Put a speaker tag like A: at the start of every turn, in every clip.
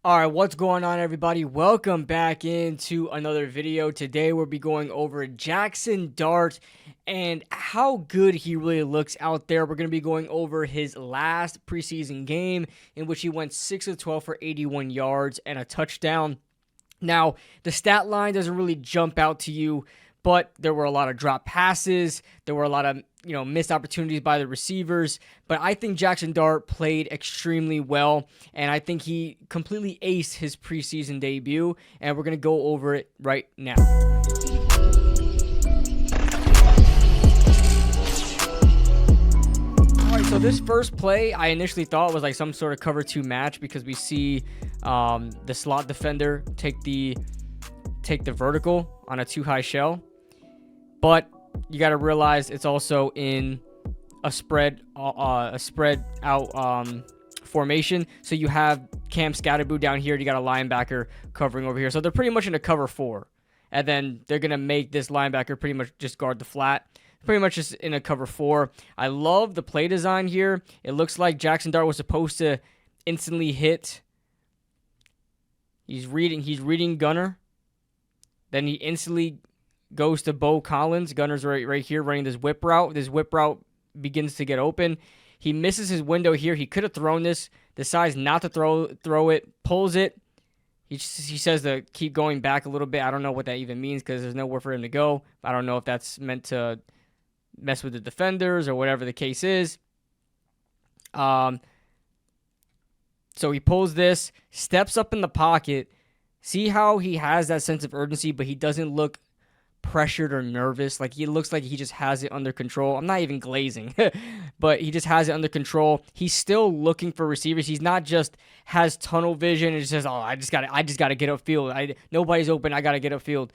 A: All right, what's going on, everybody? Welcome back into another video. Today we'll be going over Jaxson Dart and how good he really looks out there. We're going to be going over his last preseason game in which he went 6 of 12 for 81 yards and a touchdown. Now, the stat line doesn't really jump out to you, but there were a lot of drop passes. There were a lot of missed opportunities by the receivers. But I think Jaxson Dart played extremely well, and I think he completely aced his preseason debut, and we're going to go over it right now. So this first play, I initially thought was like some sort of cover 2 match because we see the slot defender take the vertical on a 2-high shell. But you got to realize it's also in a spread out formation. So you have Cam Scatterboo down here. You got a linebacker covering over here. So they're pretty much in a cover 4. And then they're going to make this linebacker pretty much just guard the flat. Pretty much just in a cover 4. I love the play design here. It looks like Jaxson Dart was supposed to instantly hit. He's reading Gunner. Then he instantly goes to Bo Collins. Gunner's right here running this whip route. This whip route begins to get open. He misses his window here. He could have thrown this. Decides not to throw it. Pulls it. He says to keep going back a little bit. I don't know what that even means because there's nowhere for him to go. I don't know if that's meant to mess with the defenders or whatever the case is. So he pulls this, steps up in the pocket. See how he has that sense of urgency, but he doesn't look pressured or nervous. Like, he looks like he just has it under control. I'm not even glazing, but he just has it under control. He's still looking for receivers. He's not just has tunnel vision and says, "Oh, I just got to get upfield. Nobody's open. I got to get upfield."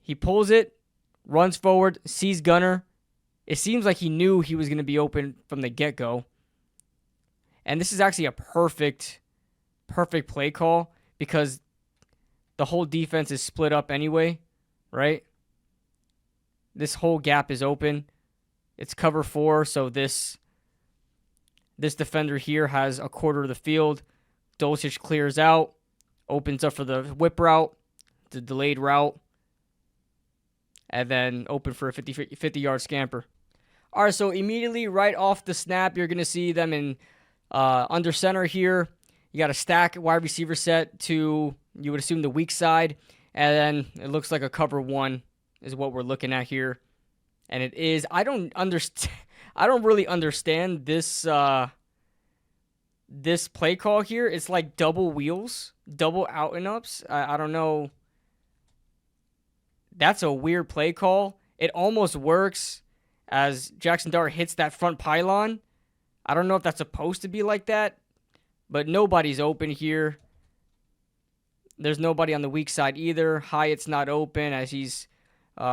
A: He pulls it, runs forward, sees Gunner. It seems like he knew he was going to be open from the get-go. And this is actually a perfect play call because the whole defense is split up anyway, right? This whole gap is open. It's cover 4, so this defender here has a quarter of the field. Dulcich clears out, opens up for the whip route, the delayed route, and then open for a 50-yard scamper. All right, so immediately right off the snap, you're going to see them in under center here. You got a stack wide receiver set to, you would assume, the weak side. And then it looks like a cover 1 is what we're looking at here. And it is. I don't really understand this this play call here. It's like double wheels, double out and ups. I don't know. That's a weird play call. It almost works as Jaxson Dart hits that front pylon. I don't know if that's supposed to be like that, but nobody's open here. There's nobody on the weak side either. Hyatt's not open as he's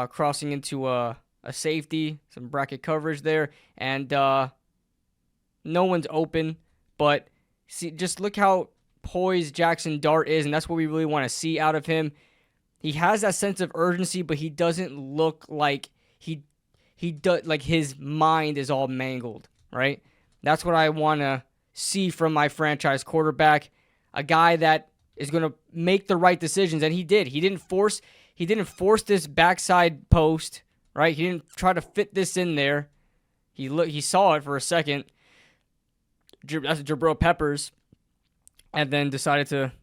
A: crossing into a safety, some bracket coverage there, and no one's open. But see, just look how poised Jaxson Dart is, and that's what we really want to see out of him. He has that sense of urgency, but he doesn't look like he does, like his mind is all mangled, right? That's what I want to see from my franchise quarterback, a guy that is going to make the right decisions, and he did. He didn't force this backside post, right? He didn't try to fit this in there. He saw it for a second. That's Jabril Peppers, and then decided to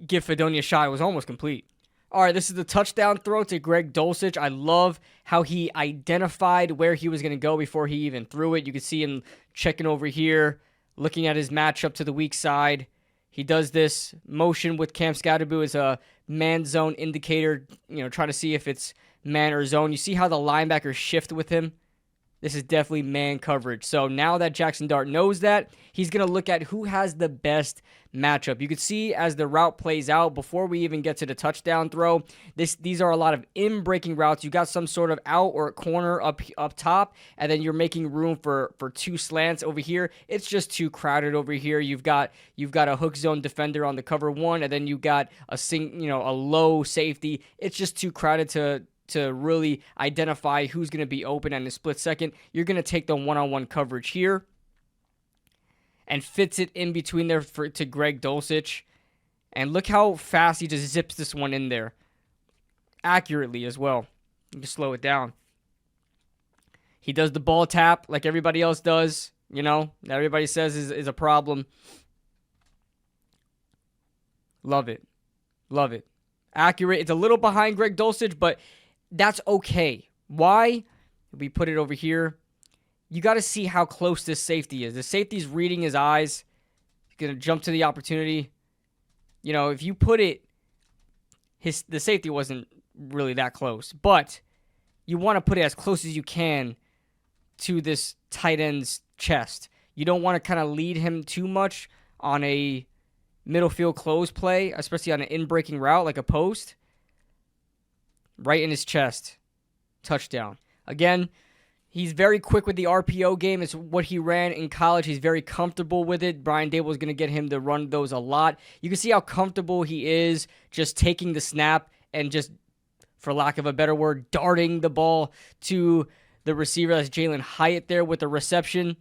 A: give Fredonia a shot. It was almost complete. All right, this is the touchdown throw to Greg Dulcich. I love how he identified where he was going to go before he even threw it. You can see him checking over here, looking at his matchup to the weak side. He does this motion with Cam Scatterboo as a man zone indicator, try to see if it's man or zone. You see how the linebackers shift with him? This is definitely man coverage. So now that Jaxson Dart knows that, he's going to look at who has the best matchup. You can see as the route plays out, before we even get to the touchdown throw, these are a lot of in-breaking routes. You got some sort of out or corner up top, and then you're making room for 2 slants over here. It's just too crowded over here. You've got a hook zone defender on the cover 1, and then you got a low safety. It's just too crowded to really identify who's going to be open in a split second. You're going to take the one-on-one coverage here. and fits it in between there to Greg Dulcich. And look how fast he just zips this one in there. Accurately as well. You can slow it down. He does the ball tap like everybody else does. You know, that everybody says is a problem. Love it. Love it. Accurate. It's a little behind Greg Dulcich, but that's okay. Why? We put it over here. You got to see how close this safety is. The safety's reading his eyes. He's going to jump to the opportunity. You know, if you put it, the safety wasn't really that close, but you want to put it as close as you can to this tight end's chest. You don't want to kind of lead him too much on a middle field close play, especially on an in-breaking route like a post. Right in his chest. Touchdown. Again, he's very quick with the RPO game. It's what he ran in college. He's very comfortable with it. Brian Dable is going to get him to run those a lot. You can see how comfortable he is just taking the snap and just, for lack of a better word, darting the ball to the receiver. That's Jalen Hyatt there with the reception.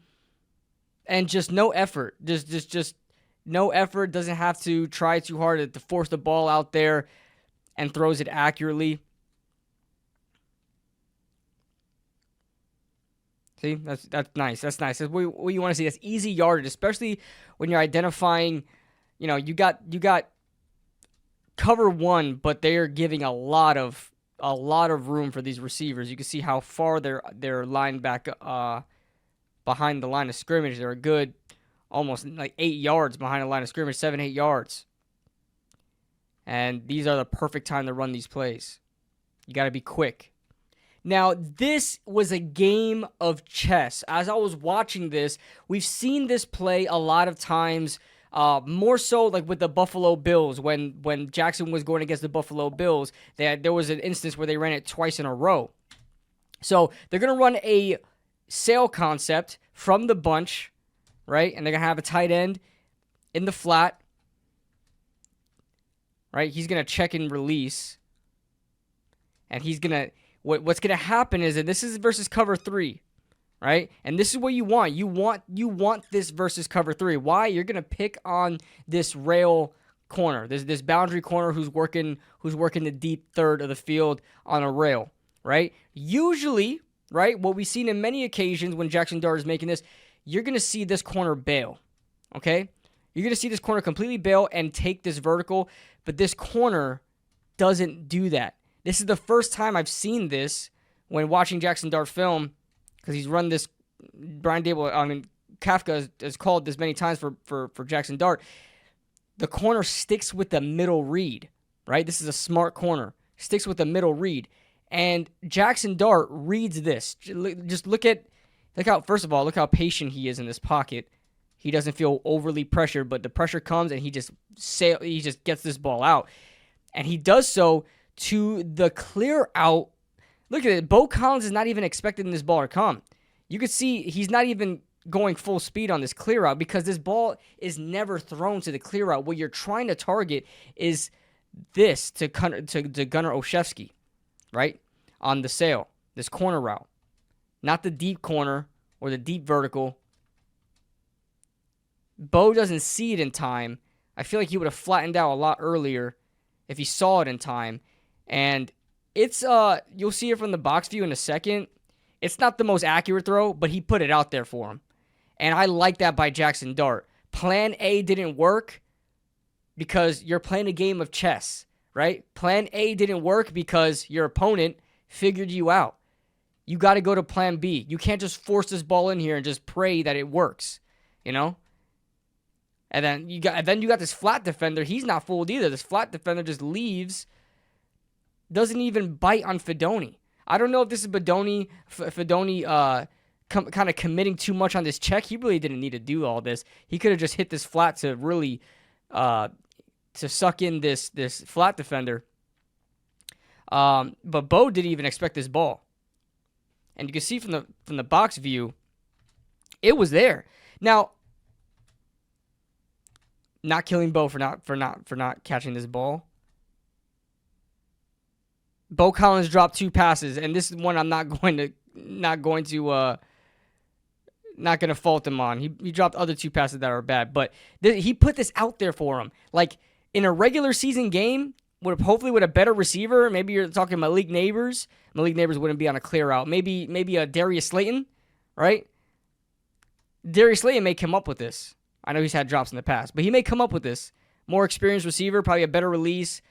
A: And just no effort. Just no effort. Doesn't have to try too hard to force the ball out there and throws it accurately. See, that's nice. That's nice. That's what you want to see. That's easy yardage, especially when you're identifying, you know, you got cover one, but they are giving a lot of room for these receivers. You can see how far they're lined back behind the line of scrimmage. They're a good almost like 8 yards behind the line of scrimmage, 7-8 yards. And these are the perfect time to run these plays. You got to be quick. Now, this was a game of chess. As I was watching this, we've seen this play a lot of times, more so like with the Buffalo Bills. When Jaxson was going against the Buffalo Bills, there was an instance where they ran it twice in a row. So they're going to run a sail concept from the bunch, right? And they're going to have a tight end in the flat, right? He's going to check and release. And he's going to... What's going to happen is that this is versus cover 3, right? And this is what you want. You want this versus cover 3. Why? You're going to pick on this rail corner, this boundary corner who's working the deep third of the field on a rail, right? Usually, right, what we've seen in many occasions when Jaxson Dart is making this, you're going to see this corner bail, okay? You're going to see this corner completely bail and take this vertical, but this corner doesn't do that. This is the first time I've seen this when watching Jaxson Dart film, because he's run this. Brian Dable, Kafka has called this many times for Jaxson Dart. The corner sticks with the middle read, right? This is a smart corner. Sticks with the middle read. And Jaxson Dart reads this. Just look how patient he is in this pocket. He doesn't feel overly pressured, but the pressure comes and he just gets this ball out. And he does so to the clear out. Look at it. Bo Collins is not even expecting this ball to come. You can see he's not even going full speed on this clear out because this ball is never thrown to the clear out. What you're trying to target is this to Gunnar Olszewski, right? On the sail, this corner route. Not the deep corner or the deep vertical. Bo doesn't see it in time. I feel like he would have flattened out a lot earlier if he saw it in time. And it's you'll see it from the box view in a second. It's not the most accurate throw, but he put it out there for him. And I like that by Jaxson Dart. Plan A didn't work because you're playing a game of chess, right? Plan A didn't work because your opponent figured you out. You got to go to plan B. You can't just force this ball in here and just pray that it works, you know? And then you got this flat defender. He's not fooled either. This flat defender just leaves. Doesn't even bite on Fedoni. I don't know if this is Fedoni kind of committing too much on this check. He really didn't need to do all this. He could have just hit this flat to really to suck in this flat defender. But Bo didn't even expect this ball. And you can see from the box view, it was there. Now, not killing Bo for not catching this ball. Bo Collins dropped 2 passes, and this is one I'm not going to not going to fault him on. He dropped other 2 passes that are bad, but he put this out there for him. Like, in a regular season game, hopefully with a better receiver, maybe you're talking Malik Neighbors. Malik Neighbors wouldn't be on a clear out. Maybe a Darius Slayton, right? Darius Slayton may come up with this. I know he's had drops in the past, but he may come up with this. More experienced receiver, probably a better release.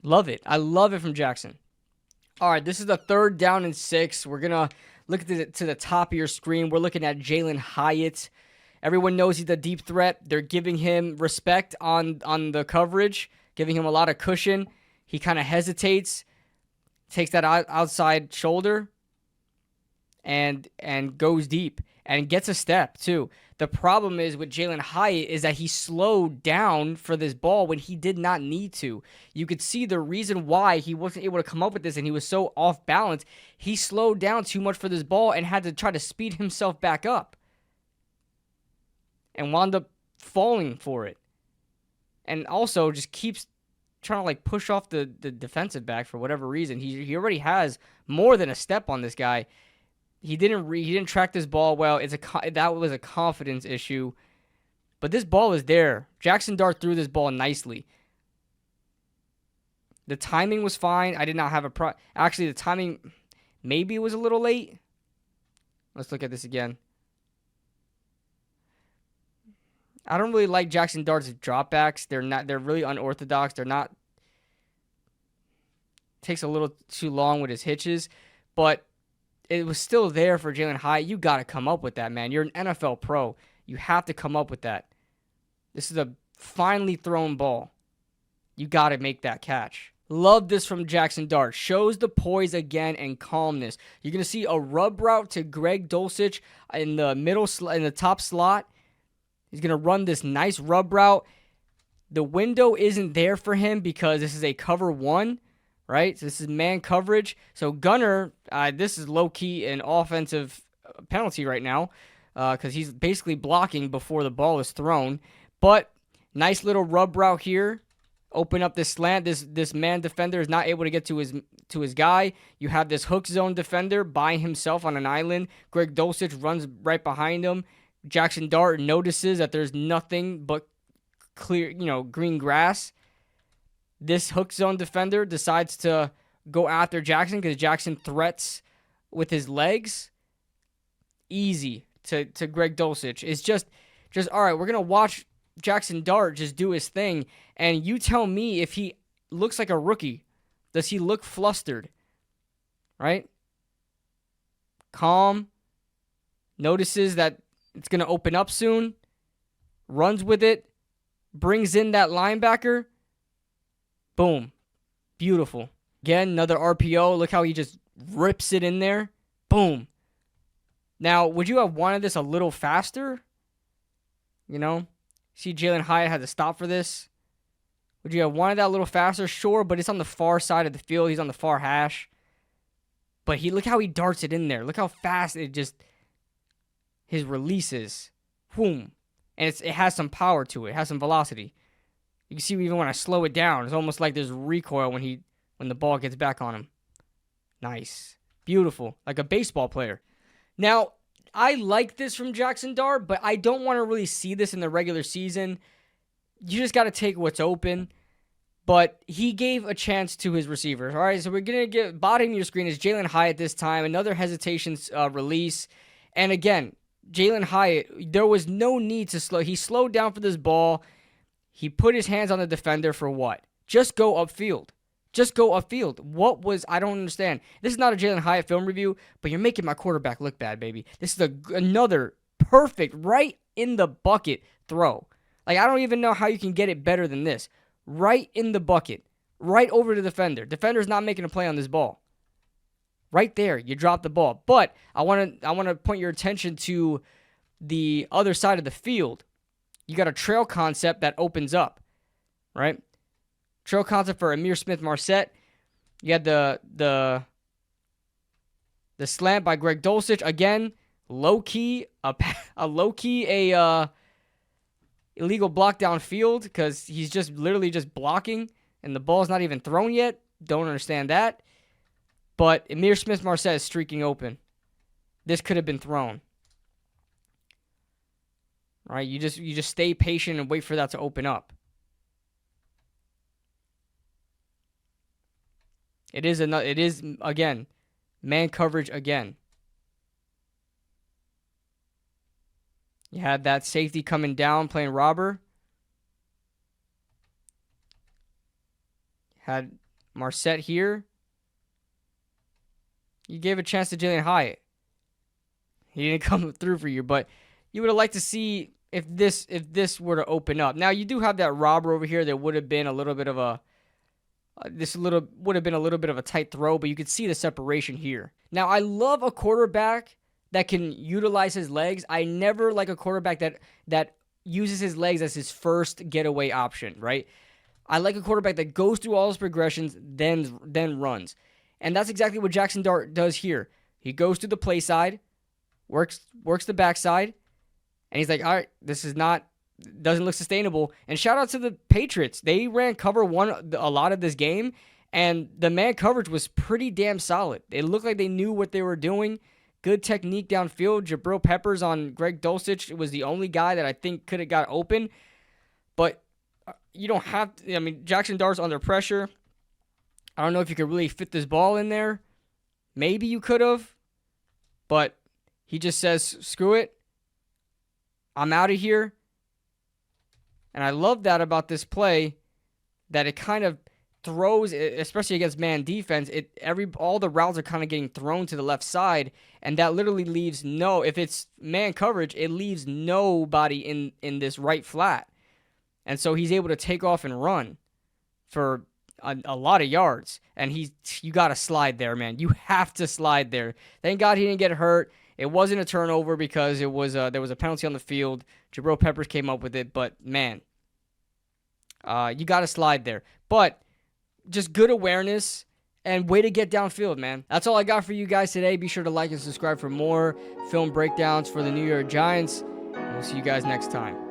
A: Love it. I love it from Jaxson. All right, this is the 3rd down and 6. We're going to look to the top of your screen. We're looking at Jalen Hyatt. Everyone knows he's a deep threat. They're giving him respect on the coverage, giving him a lot of cushion. He kind of hesitates, takes that outside shoulder, and goes deep and gets a step too. The problem is with Jalen Hyatt is that he slowed down for this ball when he did not need to. You could see the reason why he wasn't able to come up with this and he was so off balance. He slowed down too much for this ball and had to try to speed himself back up and wound up falling for it. And also just keeps trying to like push off the defensive back for whatever reason. He already has more than a step on this guy. He didn't track this ball well. That was a confidence issue. But this ball is there. Jaxson Dart threw this ball nicely. The timing was fine. I did not have actually, the timing maybe it was a little late. Let's look at this again. I don't really like Jaxson Dart's dropbacks. They're really unorthodox. Takes a little too long with his hitches, but it was still there for Jalen Hyatt. You got to come up with that, man. You're an NFL pro. You have to come up with that. This is a finely thrown ball. You got to make that catch. Love this from Jaxson Dart. Shows the poise again and calmness. You're going to see a rub route to Greg Dulcich in the in the top slot. He's going to run this nice rub route. The window isn't there for him because this is a cover 1. Right? So this is man coverage. So Gunner, this is low-key an offensive penalty right now because he's basically blocking before the ball is thrown. But nice little rub route here. Open up this slant. This man defender is not able to get to his guy. You have this hook zone defender by himself on an island. Greg Dulcich runs right behind him. Jaxson Dart notices that there's nothing but clear, green grass. This hook zone defender decides to go after Jaxson because Jaxson threats with his legs. Easy to Greg Dulcich. It's just all right, we're going to watch Jaxson Dart just do his thing, and you tell me if he looks like a rookie. Does he look flustered? Right? Calm. Notices that it's going to open up soon. Runs with it. Brings in that linebacker. Boom. Beautiful. Again, another RPO. Look how he just rips it in there. Boom. Now, would you have wanted this a little faster? See Jalen Hyatt had to stop for this. Would you have wanted that a little faster? Sure, but it's on the far side of the field. He's on the far hash. But look how he darts it in there. Look how fast his releases. Boom. And it has some power to it. It has some velocity. You can see even when I slow it down, it's almost like there's recoil when the ball gets back on him. Nice. Beautiful. Like a baseball player. Now, I like this from Jaxson Dart, but I don't want to really see this in the regular season. You just got to take what's open. But he gave a chance to his receivers. All right, so we're going to get bottom of your screen is Jalen Hyatt this time. Another hesitation release. And again, Jalen Hyatt, there was no need to slow. He slowed down for this ball. He put his hands on the defender for what? Just go upfield. Just go upfield. I don't understand. This is not a Jalen Hyatt film review, but you're making my quarterback look bad, baby. This is another perfect, right in the bucket throw. Like, I don't even know how you can get it better than this. Right in the bucket. Right over to the defender. Defender's not making a play on this ball. Right there, you drop the ball. But I want to point your attention to the other side of the field. You got a trail concept that opens up, right? Trail concept for Amir Smith-Marset. You had the slant by Greg Dulcich. Again, low-key, illegal block downfield because he's just literally just blocking and the ball's not even thrown yet. Don't understand that. But Amir Smith-Marset is streaking open. this could have been thrown. Right? You just stay patient and wait for that to open up. It is again, man coverage again. You had that safety coming down playing robber. Had Marset here. You gave a chance to Jalen Hyatt. He didn't come through for you, but you would have liked to see if this were to open up. Now you do have that robber over here that would have been a little bit of a would have been a little bit of a tight throw, but you could see the separation here. Now I love a quarterback that can utilize his legs. I never like a quarterback that uses his legs as his first getaway option, right? I like a quarterback that goes through all his progressions, then runs. And that's exactly what Jaxson Dart does here. He goes to the play side, works the backside, and he's like, all right, this doesn't look sustainable. And shout out to the Patriots. They ran cover one a lot of this game, and the man coverage was pretty damn solid. It looked like they knew what they were doing. Good technique downfield. Jabril Peppers on Greg Dulcich was the only guy that I think could have got open. But you don't have to. I mean, Jaxson Dart's under pressure. I don't know if you could really fit this ball in there. Maybe you could have. But he just says, screw it. I'm out of here. And I love that about this play, that it kind of throws, especially against man defense, all the routes are kind of getting thrown to the left side, and that literally leaves if it's man coverage, it leaves nobody in this right flat. And so he's able to take off and run for a lot of yards. And you got to slide there, man. You have to slide there. Thank God he didn't get hurt. It wasn't a turnover because there was a penalty on the field. Jabril Peppers came up with it, but man, you got to slide there. But just good awareness and way to get downfield, man. That's all I got for you guys today. Be sure to like and subscribe for more film breakdowns for the New York Giants. And we'll see you guys next time.